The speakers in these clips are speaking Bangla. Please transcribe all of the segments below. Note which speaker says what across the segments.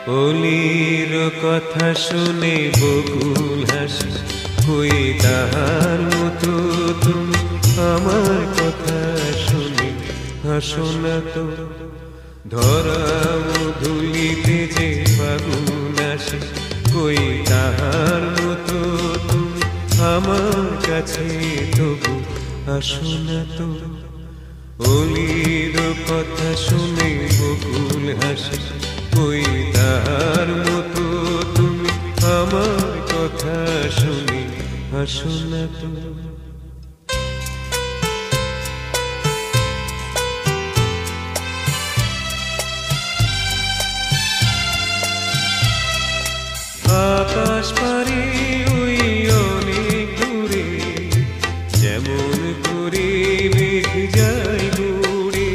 Speaker 1: কলির কথা শুনে বকুল হাসে, কই তাহার মতো তুমি আমার কথা শুনে হাসো না তো। ধরা মধুলিতে যে ফাগুন আসে, কই তাহার মতো তুমি আমার কাছে তবু আসো না তো। কলির কথা শুনে বকুল হাসে, কই তাহার মতো তুমি আমার কথা শুনে হাসো না তো। আকাশ পারে ওই অনেক দূরে, যেমন করে মেঘ যায় দূরে।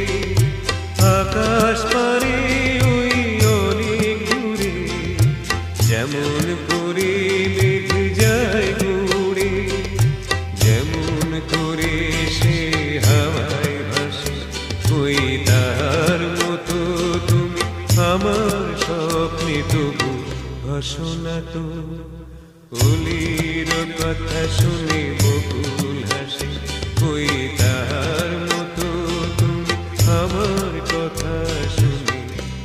Speaker 1: আকাশ পারে ওই অনেক দূরে, যেমন করে মেঘ যায় দূরে। যেমন করে সে হাওয়ায় ভাসে, ওই তার মতো তুমি আমার স্বপ্নে তবু ভাসো না তো। কলির কথা শুনে বকুল হাসে, কই তাহার মতো তুমি আমার কথা শুনে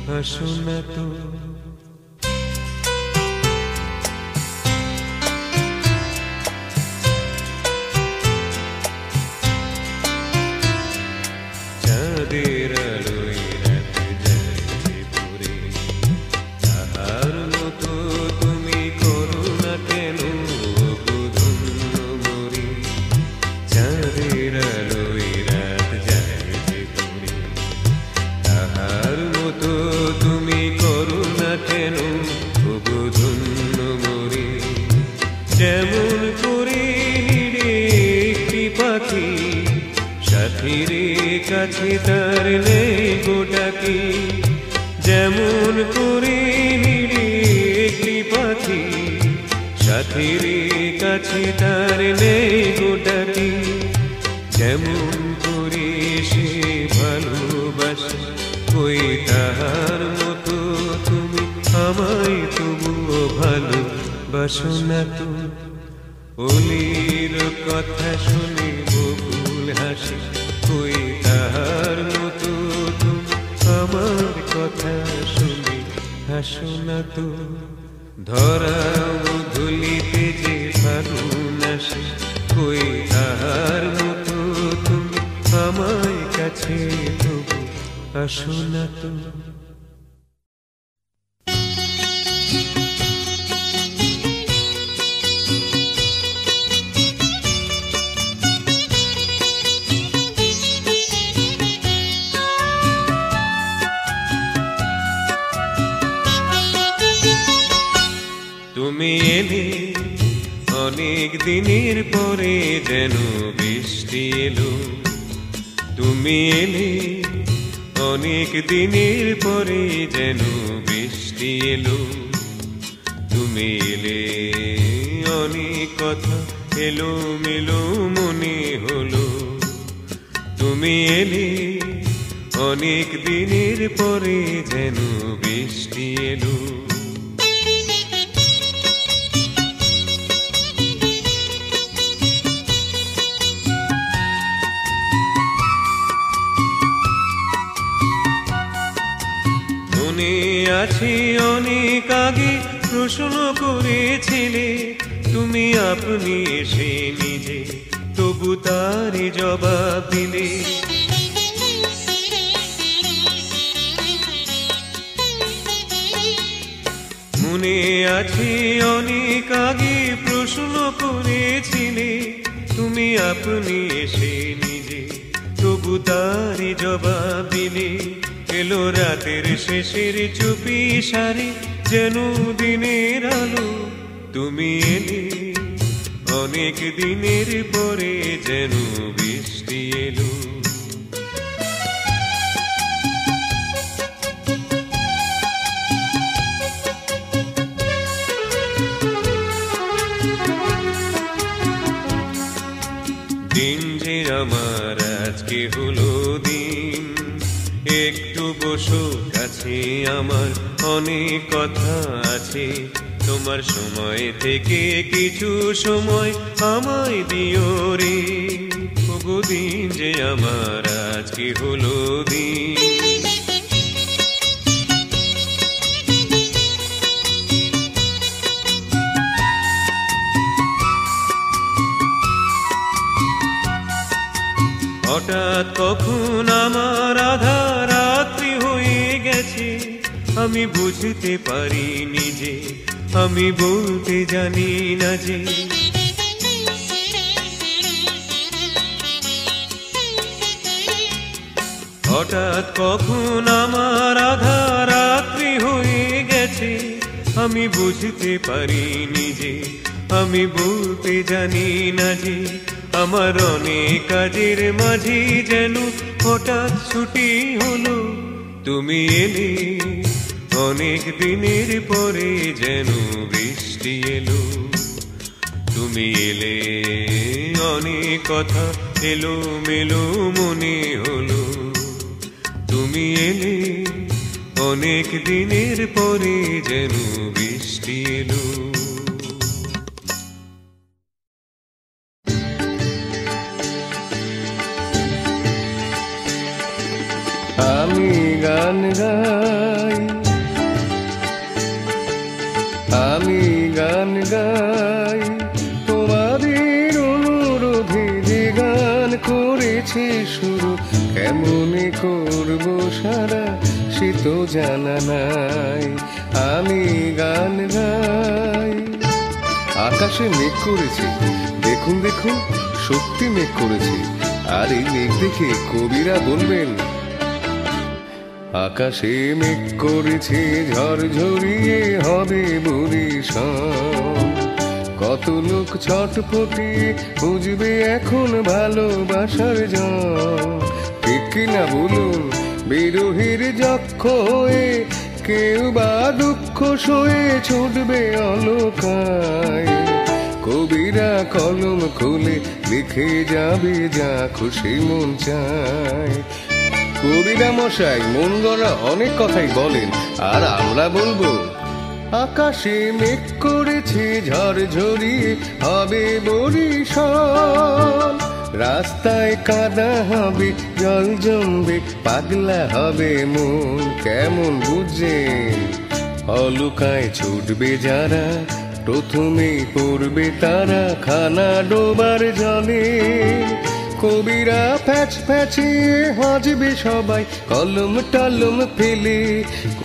Speaker 1: হাসো না তো। চাঁদের আলোয় রাত যায় পড়ে, তাহার মতো তুমি করো না কেন ধন্য মরি। চাঁদের আলোয় রাত যায় পড়ে, তাহার মতো তুমি করো না কেন ধন্য মরি। যেমন করে নিরে একটি পাখি, সাথীর কাছে তার নেই গোটাকি। যেমন করে নিরে একটি পাখি, সাথীর কাছে তার নেই গোটাকি। যেমন করে সে ভালোবাসে, কই তাহার মতো তুমি আমায় তবুও ভালোবাসো না তো। কলির কথা শুনে বকুল হাসে, কই তাহার মতো তুমি আমার কথা শুনে হাসো না তো। ধরা মধুলিতে যে ফাগুন আসে, কই তাহার মতো তুমি আমায় কাছে তবু আসো না তো। তুমি এলে অনেক দিনের পরে যেন বৃষ্টি এলো। তুমি এলে অনেক দিনের পরে যেন বৃষ্টি এলো। তুমি এলে অনেক কথা এলো মেলো মনে হলো। তুমি এলে অনেক দিনের পরে যেন বৃষ্টি এলো। মনে আছে অনেক আগে প্রশ্ন করেছিলে তুমি আপনি এসে নিজে, তবু তার জবাব দিলে। মনে আছে অনেক আগে প্রশ্ন করেছিলে তুমি আপনি এসে নিজে, তবু তার জবাব দিলে। এলো রাতের শেষের চুপি সারি যেন দিনের আলো। তুমি এলে অনেক দিনের পরে যেন বৃষ্টি এলো। দিন যে আমার আজকে হলো দিন, একটু বসো কাছে, আমার অনেক কথা আছে। তোমার সময় থেকে কিছু সময় আমায় দিও রে। ওগো দিন যে আমার আজকে হলো দিন। হঠাৎ কখন আমার আধা রাত্রি হয়ে গেছে, আমি বুঝতে পারিনি যে, আমি বলতে জানি না যে। হঠাৎ কখন আমার আধা রাত্রি হয়ে গেছে, আমি বুঝতে পারিনি যে, আমি বলতে জানি না যে। আমার অনেক কাজের মাঝে যেন হঠাৎ ছুটি হলো, তুমি এলে অনেক দিনের পরে যেন বৃষ্টি এলো। তুমি এলে অনেক কথা এলো মেলো মনে হলো। তুমি এলে অনেক দিনের পরে যেন বৃষ্টি এলো।
Speaker 2: আমি গান গাই, আমি গান গাই, তোমাদের অনুরোধে যে গান করেছি শুরু। কেমনে করব সারা সে তো জানা নাই। আমি গান গাই। আকাশে মেঘ করেছি, দেখুন দেখুন সত্যি মেঘ করেছি। আর এই মেঘ দেখে কবিরা বলবেন, আকাশে মেঘ করেছে ঝড়ঝরিয়ে হবে বরিশান। কত লোক ছটফটিয়ে বুঝবে এখন ভালোবাসার জন। ঠিক কিনা বলুন, বিরোহীর যক্ষ হয়ে কেউ বা দুঃখ সয়ে ছুটবে অলকায়। কবিরা কলম খুলে লিখে যাবে যা খুশি মন চায়। কবিরা মশাই মন গড়া অনেক কথাই বলেন, আর আমরা বলবো, আকাশে মেঘ করেছে ঝড়ঝরিয়ে হবে বরিশান। রাস্তায় কাদা হবে, জল জমবে, পাগলা হবে মন। কেমন বুঝছেন? অলকায় ছুটবে যারা, প্রথমেই পড়বে তারা খানা ডোবার জলে। কবিরা প্যাচ প্যাচিয়ে হাজবে সবাই কলম টলম ফেলে।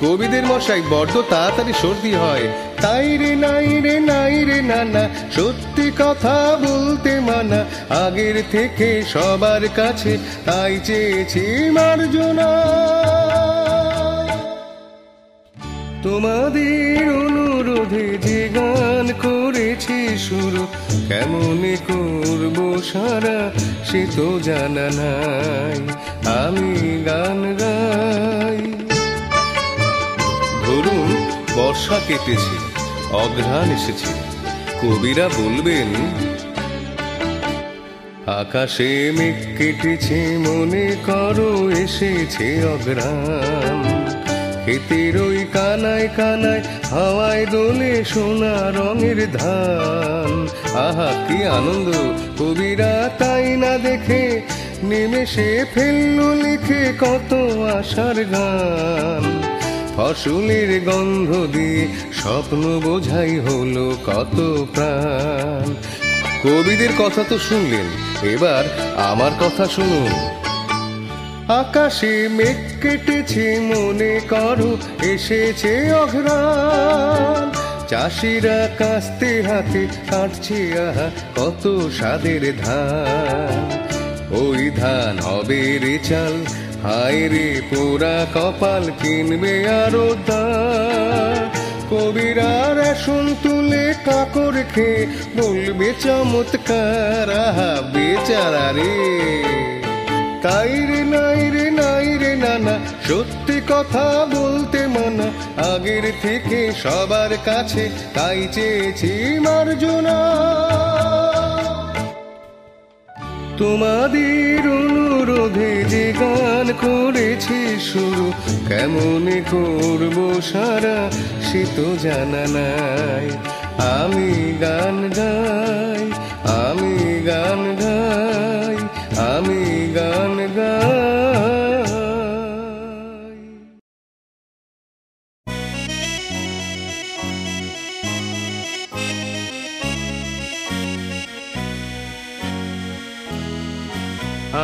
Speaker 2: কবিদের মশাই বড্ড তাড়াতাড়ি সর্দি হয়, তাই রে নাই রে নাই রে নানা, সত্যি কথা বলতে মানা। আগের থেকে সবার কাছে তাই চেয়েছি মার্জনা। তোমাদের অনুরোধে যে গান করেছি শুরু, কেমনে করব সারা সে তো জানা নাই। আমি গান গাই। ধরুন বর্ষা কেটেছে, অঘ্রাণ এসেছে, কবিরা বলবেন, আকাশে মেঘ কেটেছে মনে করো এসেছে অঘ্রাণ। ক্ষেতের ওই কানায় কানায় হাওয়ায় দোলে সোনা রঙের ধান। আহা কি আনন্দ! কবিরা তাই না দেখে নিমেষে ফেললো লিখে কত আশার গান। ফসলের গন্ধ দিয়ে স্বপ্ন বোঝাই হলো কত প্রাণ। কবিদের কথা তো শুনলেন, এবার আমার কথা শুনুন। আকাশে মেঘ কেটেছে মনে করো এসেছে অঘ্রাণ। চাষিরা কাস্তে হাতে কাটছে আহা কত স্বাদের ধান। ওই ধান হবে রে চাল, হায় রে পোড়া কপাল কিনবে আরো দান। কবিরা রেশন তুলে কাকড় খেয়ে বলবে চমৎকার, আহা বেচারা রে। তাই রে নাই রে নাই রে নানা, সত্যি কথা বলতে মানা। আগের থেকে সবার কাছে তাই চেয়েছি মার্জনা। তোমাদের অনুরোধে যে গান করেছি শুরু, কেমনে করবো সারা সে তো জানা নাই। আমি গান গাই, আমি গান গাই, আমি গান গাই।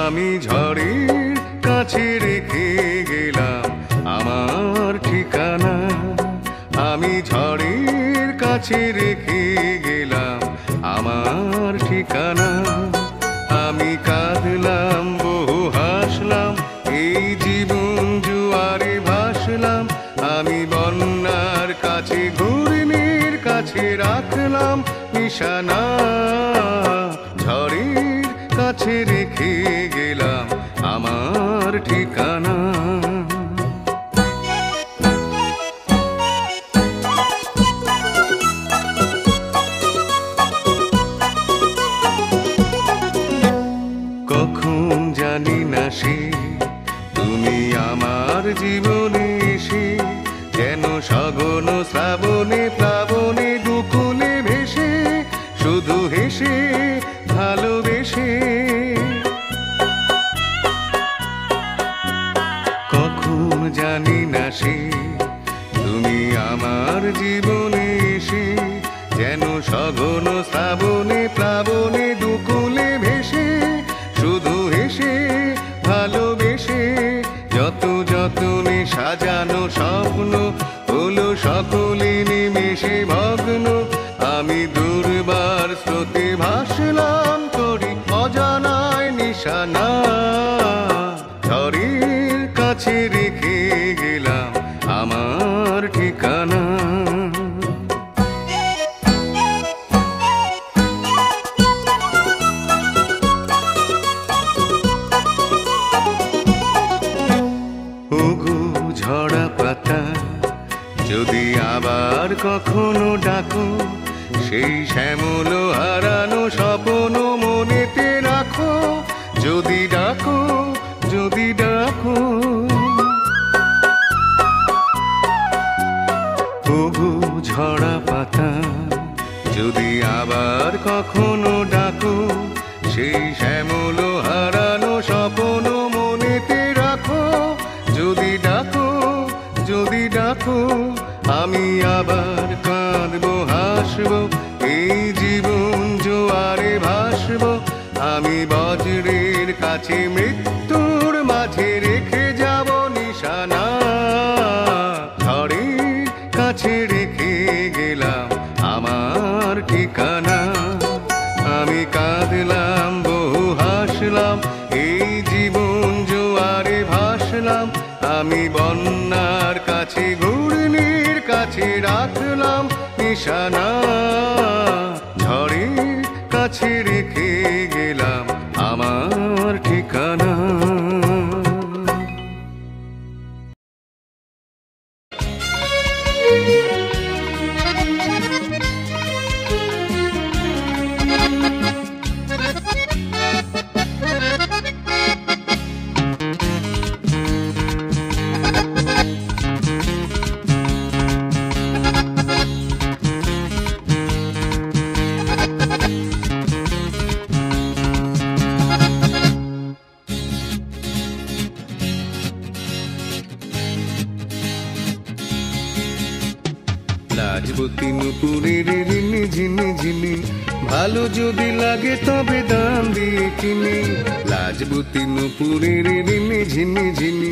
Speaker 2: আমি ঝড়ের কাছে রেখে গেলাম আমার ঠিকানা, আমি ঝড়ের কাছে রেখে গেলাম আমার ঠিকানা। আমি কাঁদলাম বহু হাসলাম, এই জীবন জুয়ারে ভাসলাম। আমি বন্যার কাছে ঘূর্ণির কাছে রাখলাম নিশানা, ঝড়ের কাছে রেখে গেলাম আমার ঠিকানা। কখন জানি না সে তুমি আমার জীবনে এসে, যেন সগন শ্রাবণে প্লাবনে দুকুলে ভেসে, শুধু হেসে ভালোবেসে। কখন জানি না সে তুমি আমার জীবনে এসে, যেন সগন শ্রাবণে প্লাবনে দুকুলে ভেসে, শুধু হেসে ভালোবেসে। যত যতনে সাজানো স্বপ্ন হলো সকলে নিমেষে ভগ্ন। আমি দুর্বার স্রোতে ভাসলাম করি অজানায় নিশানা, ঝড়ের কাছে রেখে গেলাম আমার ঠিকানা। ওগো ঝরা পাতা, যদি আবার কখনো ডাকো, সেই শ্যামল হারানো স্বপ্ন মনেতে রাখো। যদি ডাকো, যদি ডাকো। ওগো ঝরা পাতা, যদি আবার কখনো ডাকো, সেই শ্যামল হারানো স্বপ্ন মনেতে রাখো। যদি ডাকো, যদি ডাকো। আমি আবার কাঁদবো হাসবো, এই জীবন জোয়ারে ভাসবো। আমি বজ্রের কাছে মৃত্যুর মাঝে রেখে যাব নিশানা, ঝড়ের কাছে রেখে গেলাম আমার ঠিকানা। আমি কাঁদলাম বহু হাসলাম, এই জীবন জোয়ারে ভাসলাম। আমি বন্যার কাছে ঘূর্ণির কাছে রাখলাম নিশানা, ঝড়ের কাছে রেখে গেলাম আমার ঠিকানা। লাজবতী নুপুরের রিনি ঝিনি ঝিনি, ভালো যদি লাগে তবে দাম দিয়ে কিনি। লাজবতী নুপুরের রিনি ঝিনি ঝিনি,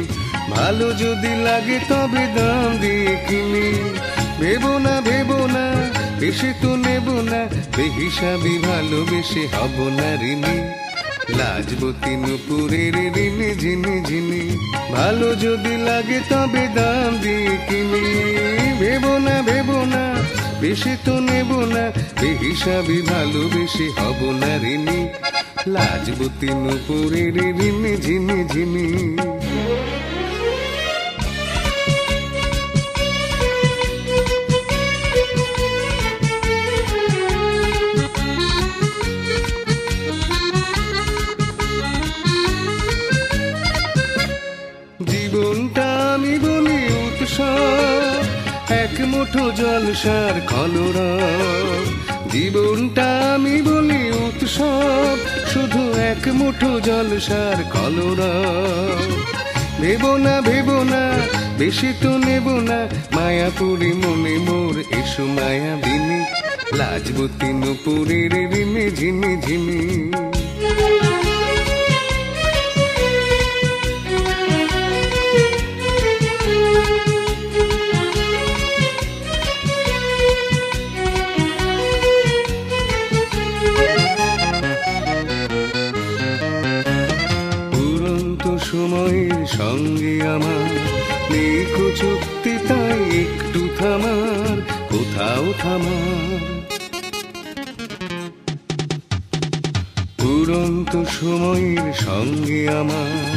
Speaker 2: ভালো যদি লাগে তবে দাম দিয়ে কিনি। ভেবো না ভেবো না, বেশি তো নেব না, বেহিসাবি ভালোবেসে হব না ঋণী। লাজবতী নুপুরের রিনি ঝিনি ঝিনি, ভালো যদি লাগে তবে দাম দিয়ে কিনি। ভেবো না ভেবো না, বেশি তো নেব না, বেহিসাবি ভালোবেসে হব না ঋণী। লাজবতী নুপুরের রিনি ঝিনি ঝিনি। জীবনটা আমি বলি উৎসব, এক মুঠো জলসার কলরব। জীবনটা আমি বলি উৎসব, শুধু এক মুঠো জলসার কলরব। ভেবো না ভেবো না, বেশি তো নেব না, মায়াপুরি মনে মোর এসো মায়া বিনি, লাজবতী নুপুরের রিমি ঝিমি ঝিমি। সময়ের সঙ্গে আমার নেই কো চুক্তি, তাই একটু থামার, কোথাও থামার। উড়ন্ত সময়ের সঙ্গে আমার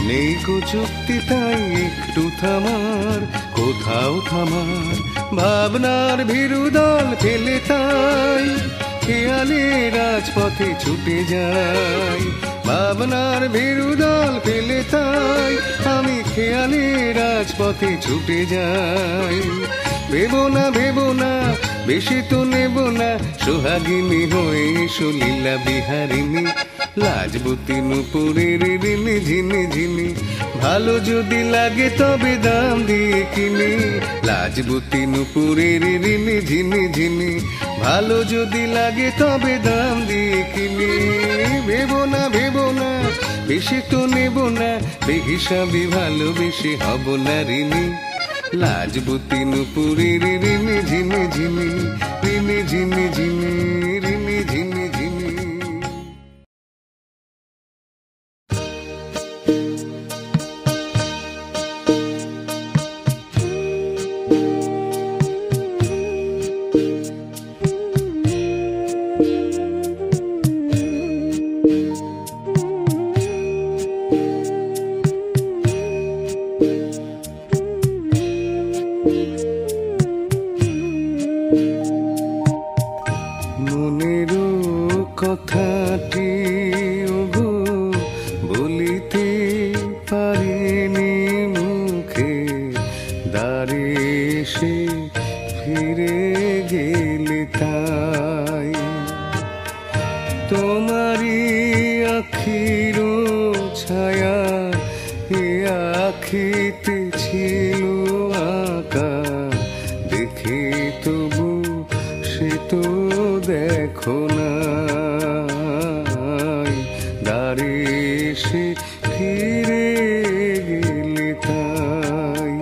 Speaker 2: নেই কো চুক্তি, তাই একটু থামার, কোথাও থামার। ভাবনার ভীরুদল ফেলে তাই খেয়ালে রাজপথে ছুটে যাই, ভাবনার ভীরুদল ফেলে তাই আমি খেয়ালে রাজপথে ছুটে যাই। ভেবো না ভেবো না, বেশি তো নেব না, সোহাগিনী হয়ে এসো লীলা বিহারিণী, লাজবতী নুপুরের রিমি ঝিমি ঝিমি। ভালো যদি লাগে তবে দাম দিয়ে কিনি, লাজবতী নুপুরের রিমি ঝিমি ঝিমি। ভালো যদি লাগে তবে দাম দিয়ে কিনি। ভেবো না ভেবো না, বেশি তো নেব না, বেহিসাবি ভালোবেসে হব না ঋণী, লাজবতী নুপুরের রিমি ঝিমি ঝিমি, রিমি ঝিমি ঝিমি, রিমি ঝিমি ঝিমি। কথাটি ওগো বলিতে পারিনি মুখে, দাঁড়িয়ে সে ফিরে গেলে তাই। তোমারই আখির ছায়া এ আখিতে ছিল আঁকা, দেখে তবু সে তো দেখো না, দাঁড়িয়ে সে ফিরে গেলে তাই।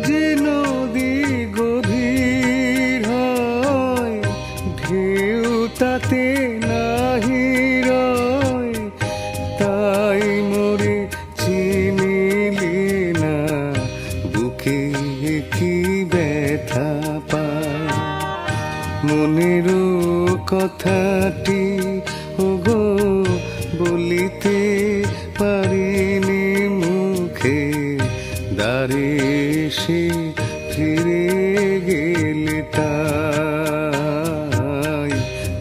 Speaker 2: যে নদী গভীর হয়, ঢেউ তাতে নাহি রয়, তাই মোরে চিনিলি না, বুকে কি ব্যথা পায়। মনেরও কথাটি ওগো বলিতে পারিনি মুখে, দাঁড়িয়ে সে ফিরে গেলে তাই,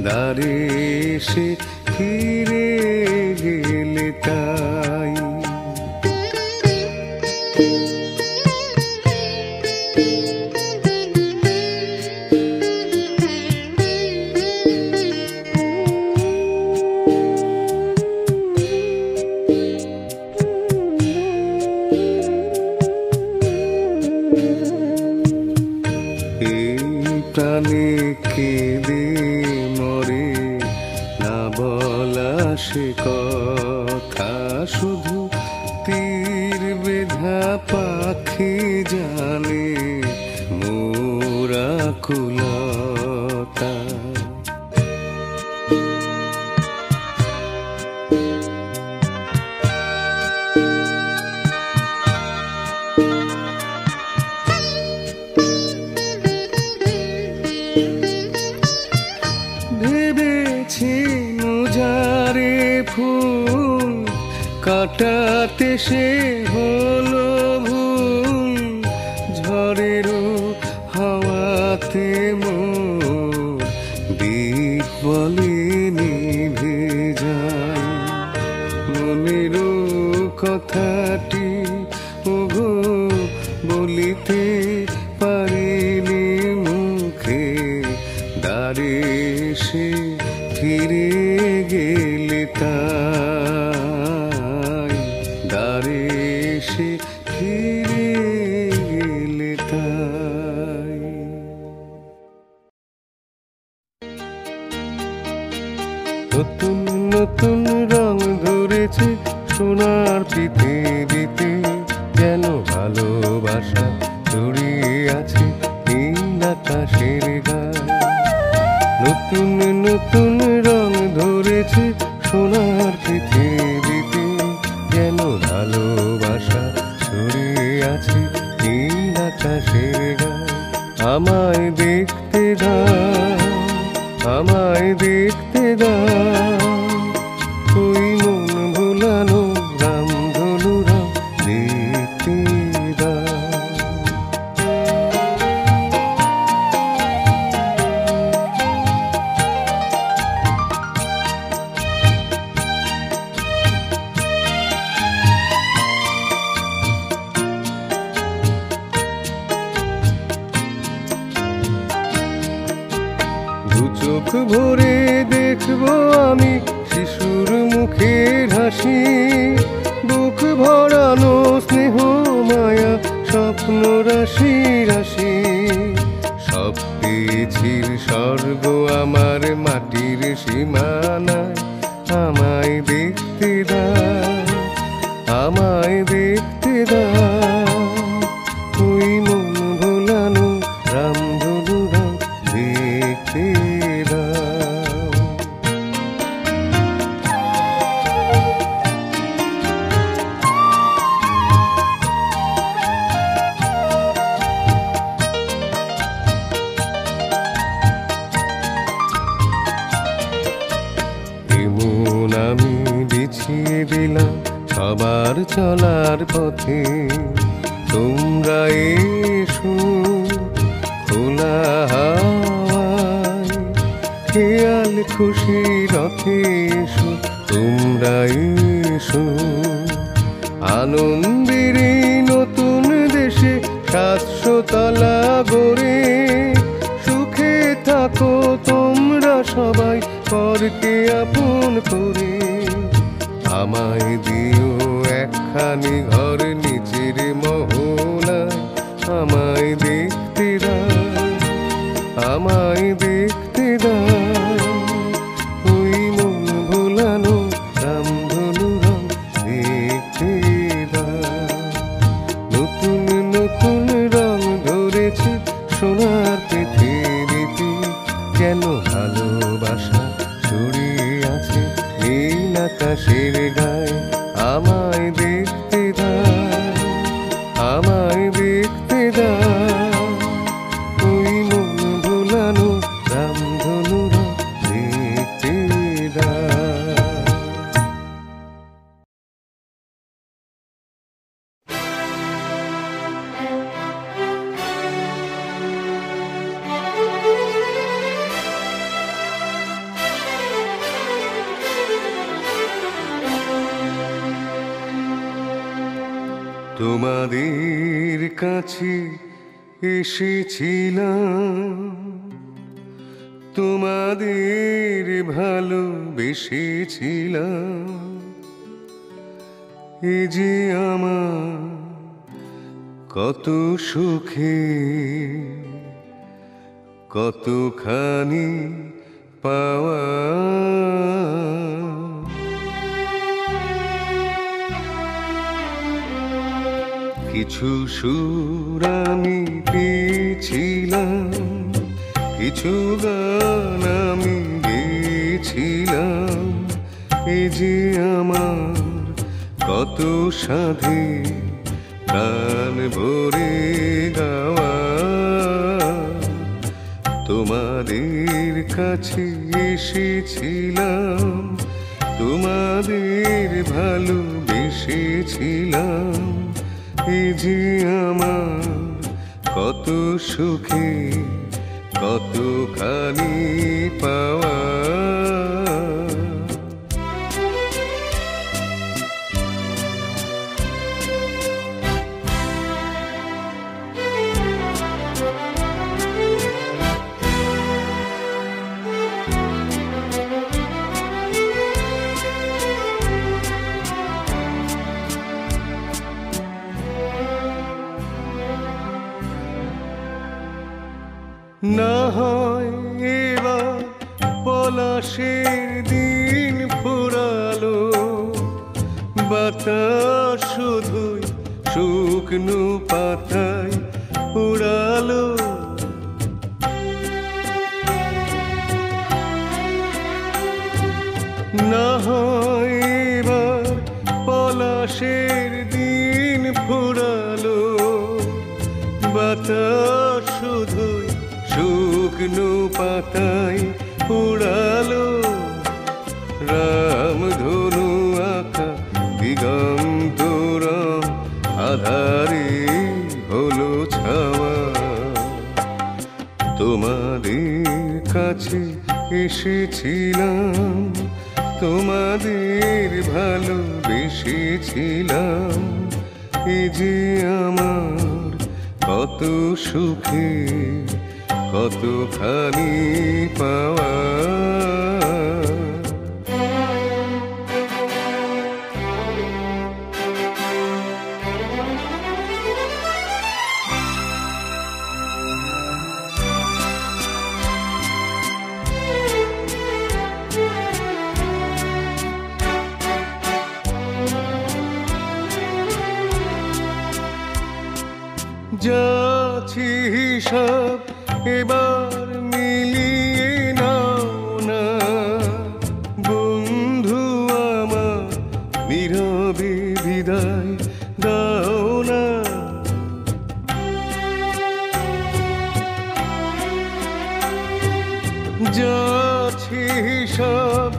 Speaker 2: দাঁড়িয়ে সে ফিরে গেলে তাই। প্রাণে কেঁদে মরে না বলা সে কথা, শুধু তীর বেধা পাখি জানে মোর আকুলতা। ভেবেছি নজারে ফুল কাটাতে সে হল হাসি ওগো বলিতে পারিনি মুখে, দ্বারে সে ফিরে গেলে তাই, দ্বারে সে ফিরে গেলে তাই। নতুন নতুন রং ধরেছে সোনার পৃথিবীতে, যেন ভালোবাসা জড়িয়ে আছে নীল আকাশের গায়ে। নতুন নতুন রং ধরেছে সোনার পৃথিবীতে, যেন ভালোবাসা জড়িয়ে আছে নীল আকাশের গায়ে। আমায় দেখতে দাও, আমায় দেখতে দাও, ওই মন ভোলানো রামধনুরা দেখতে দাও। দু চোখ ভরে দেখবো আমি শিশুর মুখের হাসি, বুক ভরানো স্নেহ মায়া স্বপ্ন রাশি রাশি। সব পেয়েছি স্বর্গ আমার মাটির সীমানায়, আমায় দেখতে দাও, আমায় দেখতে দাও, ওই মন ভোলানো রামধনুরা দেখতে দাও। এমন আমি বিছিয়ে দিলাম সবার চলার পথে, তোমরা এসো খোলা হাওয়ায়, খেয়াল খুশি রথে এসো তোমরা এসো। আনন্দের এই নতুন দেশে 700 তলা গড়ে, সুখে থাকো তোমরা সবাই পরকে আপন করে। আমায় দিও একখানি ঘর নিচের মহলায়, আমায় দেখতে দাও, আমায় দেখতে দাও, ওই মন ভোলানো রামধনুরা দেখতে দাও। নতুন নতুন রং ধরেছে সোনার পৃথিবীতে, যেন ভালোবাসা জড়িয়ে আছে নীল আকাশের গায়ে। আমায় দেখতে দাও, আমায় দেখতে দাও, ওই মন ভোলানো রামধনুরা দেখতে দাও। তোমাদের কাছে এসেছিলাম, তোমাদের ভালোবেসেছিলাম, এ যে আমার কত সুখে কতখানি পাওয়া। কিছু সুর আমি পেয়েছিলাম, কিছু গান আমি গেয়েছিলাম, এ যে আমার কত সাধে প্রাণ ভরে গাওয়া। তোমাদের কাছে এসেছিলাম, তোমাদের ভালোবেসেছিলাম, এ যে আমার কত সুখে কতখানি পাওয়া। না হয় এবার পলাশের দিন ফুরালো, বাতাস শুধুই শুকনো পাতায় উড়ালো। না হয় এবার পলাশের দিন ফুরালো, বাতাস শুধুই শুকনো পাতায় উড়ালো। রামধনু আঁকা দিগন্তরম আধারে হলো ছাওয়া। তোমাদের কাছে এসেছিলাম, তোমাদের ভালোবেসেছিলাম। এ যে আমার কত সুখে কতখানি পাওয়া। যাচ্ছি হিসাব এবার মিলিয়ে নাও না, বন্ধু আমার নীরবে বিদায় দাও না। যাচ্ছি হিসাব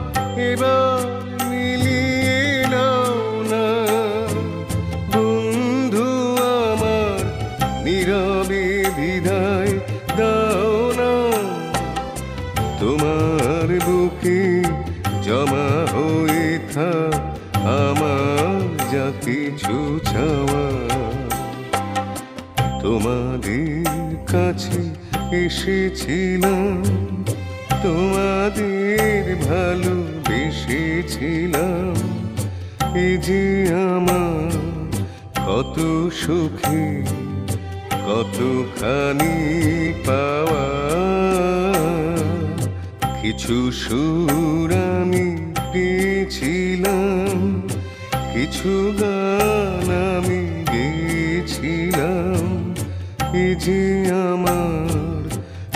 Speaker 2: এবার মিলিয়ে নাও না, বন্ধু আমার নীরবে বিদায় দাও না। তোমার বুকে জমা হয়ে থাক আমার যা কিছু চাওয়া। তোমাদের কাছে এসেছিলাম, তোমাদের ভালোবেসেছিলাম। এ যে আমার কত সুখে কতখানি পাওয়া। কিছু সুর আমি পেয়েছিলাম, কিছু গান আমি গেয়েছিলাম। এ যে আমার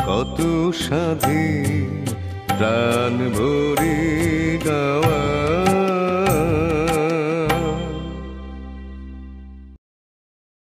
Speaker 2: কত সাধে প্রাণ ভরে গাওয়া।